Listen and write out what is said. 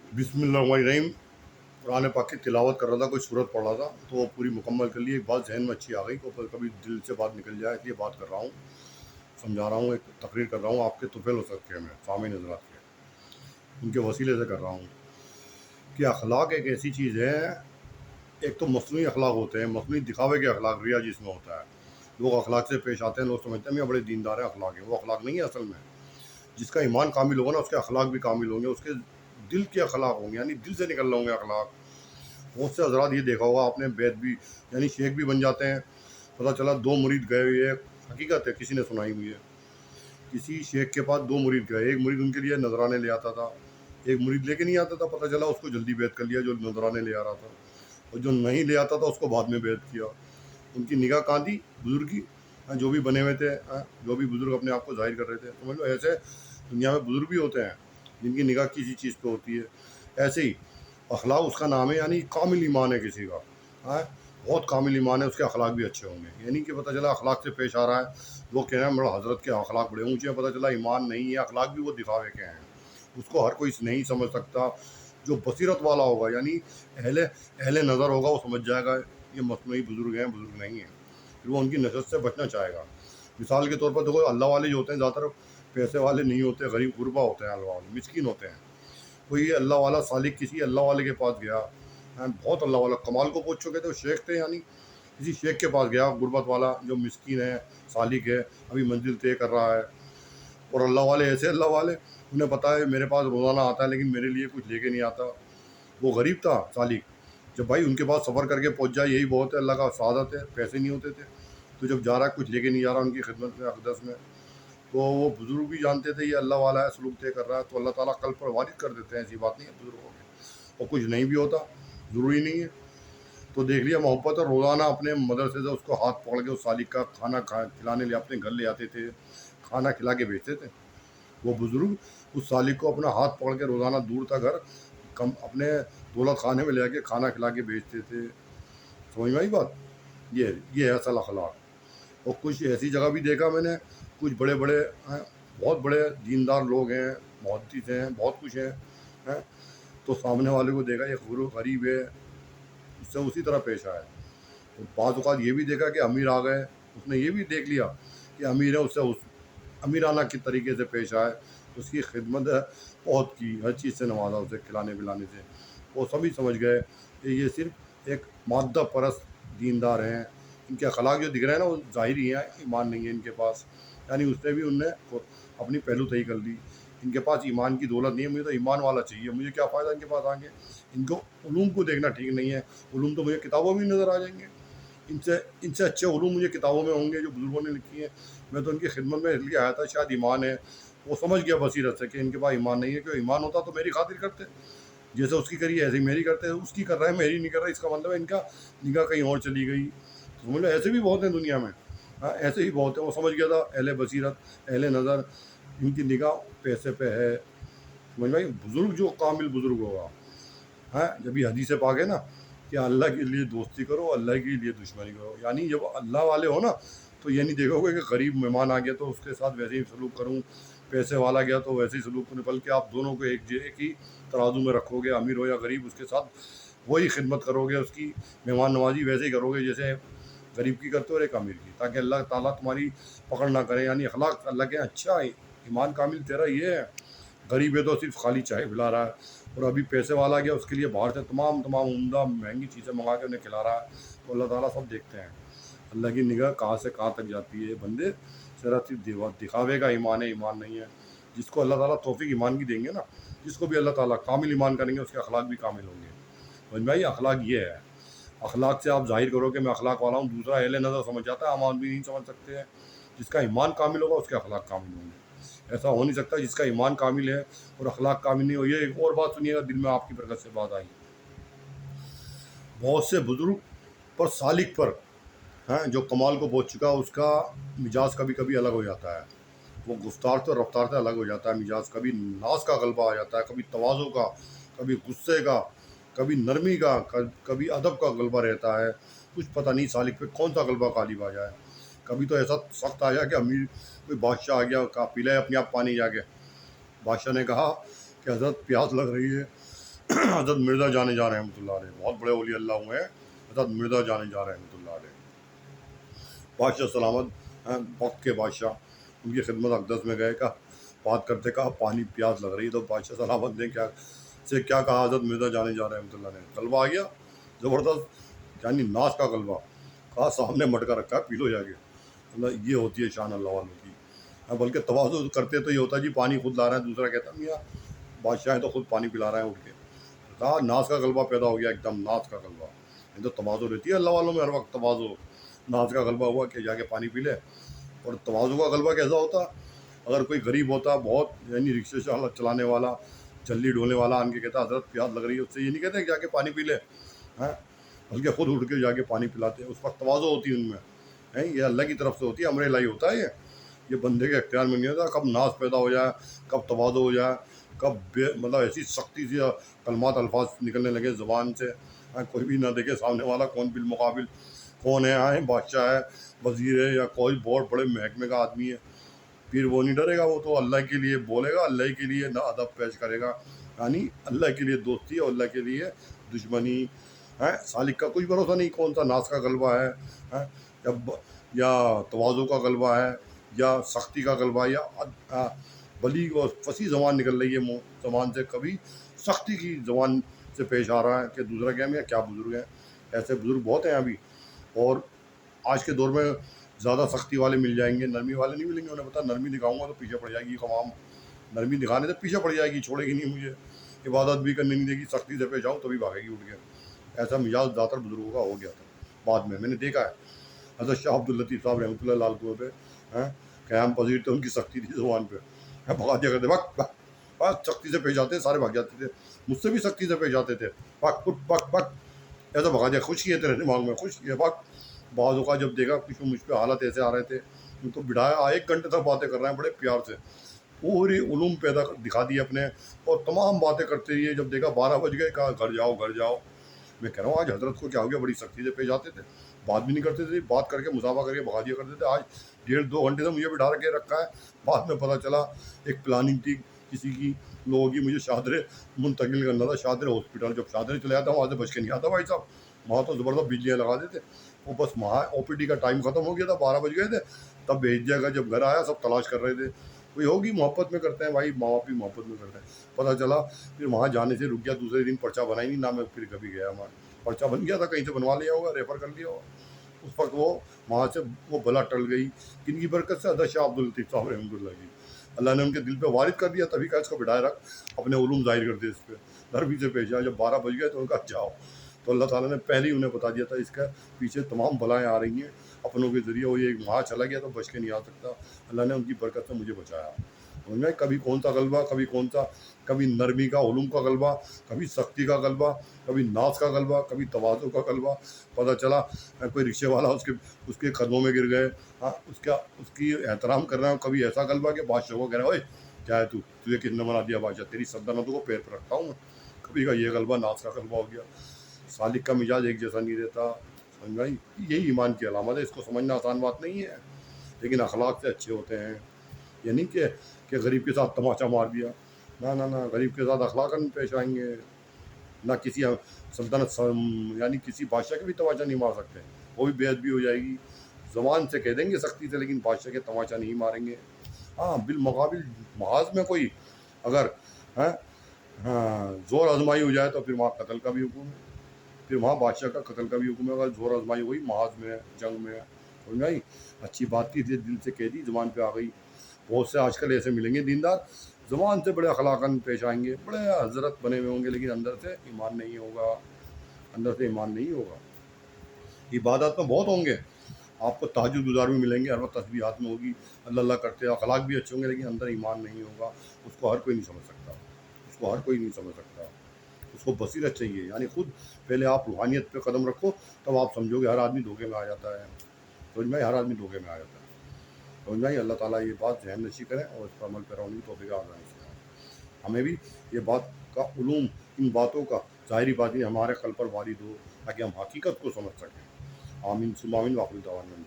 बिस्मिल्लाहिर्रहमानिर्रहीम। कुरान पाक की तिलावत कर रहा था, कोई सूरत पढ़ रहा था, तो वो पूरी मुकम्मल कर ली। एक बात जहन में अच्छी आ गई, को कभी दिल से बात निकल जाए, इसलिए बात कर रहा हूँ, समझा रहा हूँ, एक तकरीर कर रहा हूँ। आपके तुफेल हो सकते हैं, मैं सामने नजरात के उनके वसीले से कर रहा हूँ कि अखलाक एक ऐसी चीज़ है। एक तो मसनूई अखलाक होते हैं, मसनूई दिखावे के अखलाक, रिया जिसमें होता है। लोग अखलाक से पेश आते हैं, लोग समझते हैं मैं बड़े दीनदार हैं, अखलाक है। वो अखलाक नहीं है असल में। जिसका ईमान कामिल होगा ना, उसके अखलाक भी कामिल होंगे, उसके दिल के अखलाक होंगे, यानी दिल से निकल रहे होंगे अखलाक। बहुत से हजरात ये देखा होगा आपने, बैद भी यानी शेख भी बन जाते हैं। पता चला दो मुरीद गए हुए, हकीकत है, किसी ने सुनाई हुई है। किसी शेख के पास दो मुरीद गए, एक मुरीद उनके लिए नजराने ले आता था, एक मुरीद लेके नहीं आता था। पता चला उसको जल्दी बैद कर लिया जो नजराने ले आ रहा था, और जो नहीं ले आता था उसको बाद में बैद किया। उनकी निगाह कहाँ थी? बुजुर्ग की। जो भी बने हुए थे, जो भी बुजुर्ग अपने आप को जाहिर कर रहे थे, समझ लो ऐसे दुनिया में बुजुर्ग भी होते हैं जिनकी निगाह किसी चीज़ पे होती है। ऐसे ही अखलाक उसका नाम है, यानी कामिल ईमान है किसी का, है बहुत कामिल ईमान है, उसके अखलाक भी अच्छे होंगे। यानी कि पता चला अखलाक से पेश आ रहा है, वो कह रहे हैं बड़ा हजरत के अखलाक बड़े ऊँचे हैं, पता चला ईमान नहीं है, अखलाक भी वो दिखावे के हैं। उसको हर कोई नहीं समझ सकता। जो बसीरत वाला होगा, यानी अहले अहले नज़र होगा, वो समझ जाएगा ये मसनूई बुजुर्ग हैं, बुजुर्ग नहीं हैं। फिर वो उनकी नजर से बचना चाहेगा। मिसाल के तौर पर देखो, अल्लाह वाले जो होते हैं ज़्यादातर पैसे वाले नहीं होते, गरीब गुरबा होते हैं, अल्लाह वाले मिस्किन होते हैं। कोई अल्लाह वाला सालिक किसी अल्लाह वाले के पास गया, बहुत अल्लाह वाला कमाल को पहुँच चुके थे, वो शेख थे, यानी किसी शेख के पास गया, गुरबत वाला जो मिस्किन है, सालिक है, अभी मंजिल तय कर रहा है। और अल्लाह वाले ऐसे अल्लाह वाले, उन्हें पता है मेरे पास रोज़ाना आता है, लेकिन मेरे लिए कुछ लेके नहीं आता। वो गरीब था सालिक, जब भाई उनके पास सफ़र करके पहुंच जाए यही बहुत है, अल्लाह का सादत है, पैसे नहीं होते थे। तो जब जा रहा है, कुछ लेके नहीं जा रहा उनकी खिदमत में, अकदस में, तो वो बुजुर्ग भी जानते थे ये अल्लाह वाला है, सलूक तय कर रहा है, तो अल्लाह ताला कल पर वारिद कर देते हैं। ऐसी बात नहीं है बुजुर्गों की, और कुछ नहीं भी होता, ज़रूरी नहीं है। तो देख लिया मोहब्बत, और रोज़ाना अपने मदरसे से उसको हाथ पकड़ के उस सालिक का खाना खिलाने ले अपने घर ले आते थे, खाना खिला के भेजते थे। वो बुजुर्ग उस सालिक को अपना हाथ पकड़ के रोज़ाना दूर था घर, कम अपने दौलत खाने में ले आके खाना खिला के भेजते थे। समझ में आई बात? ये है असल अखलाक। और कुछ ऐसी जगह भी देखा मैंने, कुछ बड़े बड़े हैं, बहुत बड़े दीनदार लोग हैं, मुहद्दिस हैं, बहुत कुछ हैं, तो सामने वाले को देखा ये गरीब है, उससे उसी तरह पेश आया। और बाज़ औक़ात ये भी देखा कि अमीर आ गए, उसने ये भी देख लिया कि अमीर है, उससे उस अमीराना के तरीके से पेश आए, उसकी खिदमत बहुत की, हर चीज़ से नवाजा उसे खिलाने पिलाने से। वो सभी समझ गए कि ये सिर्फ एक मादा परस्त दीनदार हैं। इनके अखलाक जो दिख रहे हैं ना, वो ज़ाहिरी हैं, ईमान नहीं है इनके पास। यानी उसने भी उनने अपनी पहलू तय कर ली, इनके पास ईमान की दौलत नहीं है, मुझे तो ईमान वाला चाहिए, मुझे क्या फ़ायदा इनके पास आगे। इनको उलूम को देखना ठीक नहीं है, उलूम तो मुझे किताबों में नज़र आ जाएंगे। इनसे इनसे अच्छे उलूम मुझे किताबों में होंगे जो बुज़ुर्गों ने लिखी हैं। मैं तो इनकी खिदमत में इसलिए आया था, शायद ईमान है। वो समझ गया बसीरत से कि इनके पास ईमान नहीं है, क्यों ईमान होता तो मेरी खातिर करते, जैसे उसकी करी ऐसे ही मेरी करते। उसकी कर रहा है, मेरी नहीं कर रहा, इसका मतलब है इनका निगाह कहीं और चली गई। तो समझ लो ऐसे भी बहुत हैं दुनिया में, हाँ ऐसे ही बहुत है। वो समझ गया था, अहले बसीरत, अहले नज़र, इनकी निगाह पैसे पे है। समझ भाई, बुज़ुर्ग जो कामिल बुज़ुर्ग होगा, हाँ जब ये हदीस पाक है ना कि अल्लाह के लिए दोस्ती करो, अल्लाह के लिए दुश्मनी करो, यानी जब अल्लाह वाले हो ना, तो ये नहीं देखोगे कि गरीब मेहमान आ गया तो उसके साथ वैसे ही सलूक करूँ, पैसे वाला गया तो वैसे ही सलूक करूँ, बल्कि आप दोनों को एक ही तराजू में रखोगे, अमीर हो या गरीब, उसके साथ वही खिदमत करोगे, उसकी मेहमान नवाजी वैसे ही करोगे जैसे गरीब की करते हो और एक अमीर की, ताकि अल्लाह ताला तुम्हारी पकड़ ना करे। यानी अखलाक अल्लाह के अच्छा है, ईमान कामिल तेरा ये है। गरीब है तो सिर्फ खाली चाय पिला रहा है, और अभी पैसे वाला गया उसके लिए बाहर से तमाम तमाम उम्दा महंगी चीज़ें मंगा के उन्हें खिला रहा है। तो अल्लाह ताला सब देखते हैं। अल्लाह की निगाह कहाँ से कहाँ तक जाती है। बंदे जरा सिर्फ दिखावे का ईमान है, ईमान नहीं है। जिसको अल्लाह ताला तौफीक ईमान की देंगे ना, जिसको भी अल्लाह ताला कामिल ईमान करेंगे, उसके अखलाक भी कामिल होंगे। समझ भाई, अखलाक ये है। अखलाक से आप जाहिर करो कि मैं अखलाक वाला हूँ, दूसरा अहले नज़र समझ जाता है, आम आदमी नहीं समझ सकते हैं। जिसका ईमान कामिल होगा उसके अखलाक कामिल होंगे। ऐसा हो नहीं सकता जिसका ईमान कामिल है और अखलाक कामिल नहीं हो। ये एक और बात सुनिएगा, दिल में आपकी बरकत से बात आई। बहुत से बुजुर्ग पर सालिक पर हैं जो कमाल को पहुँच चुका, उसका मिजाज कभी कभी अलग हो जाता है। वो गुफ्तार तो रफ्तार से अलग हो जाता है, मिजाज कभी नाज का गलबा आ जाता है, कभी तवाज़ो का, कभी गुस्से का, कभी नरमी का, कभी अदब का गलबा रहता है। कुछ पता नहीं सालिक पे कौन सा गलबा गालिब आ जाए। कभी तो ऐसा सख्त आ जाए कि अमीर कोई बादशाह आ गया, कहा पी ले अपने आप पानी जाके। बादशाह ने कहा कि हज़रत प्यास लग रही है, हज़रत मिर्ज़ा जाने जा रहे हैं रहमतुल्लाह अलैह, बहुत बड़े औलिया अल्लाह हुए हैं, हज़रत मिर्ज़ा जाने जा रहे हैं रहमतुल्लाह अलैह, बादशाह सलामत हैं, वक्त के बादशाह। उनकी खिदमत अक़दस में गए, कहा बात करते, कहा पानी प्यास लग रही है, तो बादशाह सलामत ने क्या कहा, हज़रत मिर्ज़ा जाने जा रहे हैं रहमतुल्लाह अलैह, गलबा आ गया ज़बरदस्त, यानी नाश का गलबा, कहा सामने मटका रखा है, पी लो जाके। मतलब ये होती है शान अल्लाह वालों की। बल्कि तवाज़ु करते तो ये होता जी, पानी खुद ला रहा है, दूसरा कहता मियाँ बादशाह है तो खुद पानी पिला रहा है उठ के। कहा नाश का गलबा पैदा हो गया, एकदम नाश का गलबा। ये तो तवाज़ु रहती है अल्लाह वालों में हर वक्त, तवाज़ु। नाश का गलबा हुआ कि जाके पानी पी ले। और तवाज़ु का गलबा कैसा होता, अगर कोई गरीब होता बहुत, यानी रिक्शे चलाने वाला, जल्दी ढोने वाला, आन के कहता हज़रत प्यास लग रही है, उससे ये नहीं कहते कि जाके पानी पी ले, हैं, बल्कि खुद उठ के जाके पानी पिलाते हैं। उस वक्त तवाज़ु होती है उनमें, है ये अल्लाह की तरफ से होती है, अमर इलाही होता है ये बंदे के इख्तियार में नहीं होता। कब नाश पैदा हो जाए, कब तवाज़ु हो जाए, कब मतलब ऐसी सख्ती से कलमात अल्फाज निकलने लगे ज़बान से, कोई भी ना देखे सामने वाला कौन बिल मुकाबिल कौन है, आए बादशाह है, वज़ीर है, या कोई बहुत बड़े महकमे का आदमी है, फिर वो नहीं डरेगा, वो तो अल्लाह के लिए बोलेगा, अल्लाह के लिए ना अदब पेश करेगा, यानी अल्लाह के लिए दोस्ती और अल्लाह के लिए दुश्मनी है। सालिक का कुछ भरोसा नहीं, कौन सा नाश का गलबा है, या तवाज़ु का गलबा है, या सख्ती का गलबा, या बली और फसी ज़बान निकल रही है मुँह ज़बान से, कभी सख्ती की ज़बान से पेश आ रहा है कि दूसरा क्या है, क्या बुज़ुर्ग हैं। ऐसे बुज़ुर्ग बहुत हैं अभी, और आज के दौर में ज़्यादा सख्ती वाले मिल जाएंगे, नरमी वाले नहीं मिलेंगे। उन्हें पता नरमी दिखाऊंगा तो पीछे पड़ जाएगी कवाम, नरमी दिखाने से पीछे पड़ जाएगी, छोड़ेगी नहीं मुझे, इबादत भी करने नहीं देगी, सख्ती से पेश आऊँ तभी भागेगी उठ के। ऐसा मिजाज ज़्यादातर बुजुर्गों का हो गया था बाद में, मैंने देखा है। हज़रत शाह अब्दुल लतीफ़ साहब रहमतुल्लाह लाल कुएं पे हैं, क़याम पजीर थे, उनकी सख्ती थी ज़ुबान पे, भगा दिया करते, वक्त सख्ती से पेश आते, सारे भाग जाते थे, मुझसे भी सख्ती से पेश आते थे, वक्त ऐसा भगा दिया, खुश किए तेरे दिमाग में, खुश किए वक्त। बाज़ों का जब देखा कुछ मुझ पे हालत ऐसे आ रहे थे, उनको बिठाया, 1 घंटे तक बातें कर रहे हैं बड़े प्यार से, पूरी उलूम पैदा दिखा दी अपने, और तमाम बातें करते रहिए। जब देखा 12 बज गए, कहा घर जाओ। मैं कह रहा हूँ आज हज़रत को क्या हो गया, बड़ी सख्ती से पेश आते थे, बात भी नहीं करते थे, बात करके मुसाफा करके भगा दिया करते थे। आज 1.5-2 घंटे से मुझे बिठा के रखा है। बाद में पता चला एक प्लानिंग थी किसी की, लोगों की, मुझे शादरे मुंतकिल करना था, शादरे हॉस्पिटल। जब शादरे चले जाता वहाँ से बच के नहीं आता भाई साहब, वहाँ तो ज़बरदस्त बिजलियाँ लगा देते। वो बस वहाँ OPD का टाइम ख़त्म हो गया था, 12 बज गए थे, तब भेज दिया गया। जब घर आया सब तलाश कर रहे थे, कोई होगी मोहब्बत में करते हैं भाई, माँ बाप भी मोहब्बत में करते हैं। पता चला फिर वहाँ जाने से रुक गया, दूसरे दिन पर्चा बनाई नहीं ना, मैं फिर कभी गया। हमारा पर्चा बन गया था, कहीं से बनवा लिया होगा, रेफर कर लिया होगा। उस वक्त वो वहाँ से वो बला टल गई, किनकी बरकत से, हज़रत शाह अब्दुल लतीफ़ साहब रहमतुल्लाह की। अल्लाह ने उनके दिल पे वारिद कर दिया, तभी कहा इसको बिठाए रख, अपने उलूम ज़ाहिर कर दे इस पर, नरमी से पेश आया। जब 12 बज गए तो उनका जाओ, तो अल्लाह ताला ने पहले ही उन्हें बता दिया था इसका पीछे तमाम बलाएँ आ रही हैं अपनों के ज़रिए। वो ये वहाँ चला गया तो बच के नहीं आ सकता, अल्लाह ने उनकी बरकत से मुझे बचाया। उनमें कभी कौन सा गलबा, कभी कौन सा, कभी नरमी का उलूम का गलबा, कभी सख्ती का गलबा, कभी नाज का गलबा, कभी तवाज़ु का गलबा। पता चला कोई रिक्शे वाला उसके कदमों में गिर गए, हाँ उसकी एहतराम कर रहे हैं। कभी ऐसा गलबा कि बादशाह को कह रहे हैं, ओए क्या है तू, तुझे किसने बना दिया बादशाह, तेरी सल्तनतों को पैर पर रखता हूँ मैं। कभी का ये गलबा नाज का गलबा हो गया। सालिक का मिजाज एक जैसा नहीं रहता, समझ भाई, यही ईमान की अलामत है। इसको समझना आसान बात नहीं है, लेकिन अखलाक से अच्छे होते हैं। ये नहीं कि गरीब के साथ तमाचा मार दिया, ना, गरीब के साथ अखलाकन पेश आएंगे। ना किसी सल्तनत यानी किसी बादशाह के भी तमाचा नहीं मार सकते, वो भी बेअदबी हो जाएगी। ज़बान से कह देंगे सख्ती से, लेकिन बादशाह के तमाचा नहीं मारेंगे। हाँ, बिलमुकाबिल महाज में कोई अगर है, हाँ, ज़ोर आजमाई हो जाए तो फिर वहाँ कत्ल का भी हुक्म है, फिर वहाँ बादशाह का कत्ल का भी हुक्म है। अगर ज़ोर आजमाई हुई महाज में, जंग में, समझ आई, अच्छी बात की दिल से कह दी, ज़बान पे आ गई। बहुत से आजकल ऐसे मिलेंगे दीनदार, ज़बान से बड़े अखलाकन पेश आएंगे, बड़े हज़रत बने हुए होंगे, लेकिन अंदर से ईमान नहीं होगा, अंदर से ईमान नहीं होगा। इबादत में बहुत होंगे, आपको तहज्जुद गुज़ार भी मिलेंगे, हर वक्त तस्बीह हाथ में होगी, अल्लाह अल्लाह करते हैं, अखलाक भी अच्छे होंगे, लेकिन अंदर ईमान नहीं होगा। उसको हर कोई नहीं समझ सकता, उसको हर कोई नहीं समझ सकता। उसको बसीरत चाहिए, यानी खुद पहले आप रूहानियत पे कदम रखो, तब आप समझोगे। हर आदमी धोखे में आ जाता है, समझ में, हर आदमी धोखे में आ जाता है, समझ में। अल्लाह ताला ये बात ज़हन नशी करें और इस पर अमल पैरानी की तौफीक आज़माई से हमें भी ये बात का उलूम, इन बातों का ज़ाहिरी बातें हमारे कल पर वारिद हो, ताकि हम हकीकत को समझ सकें। आमीन सुम्मा आमीन। वाक़िर दावाना।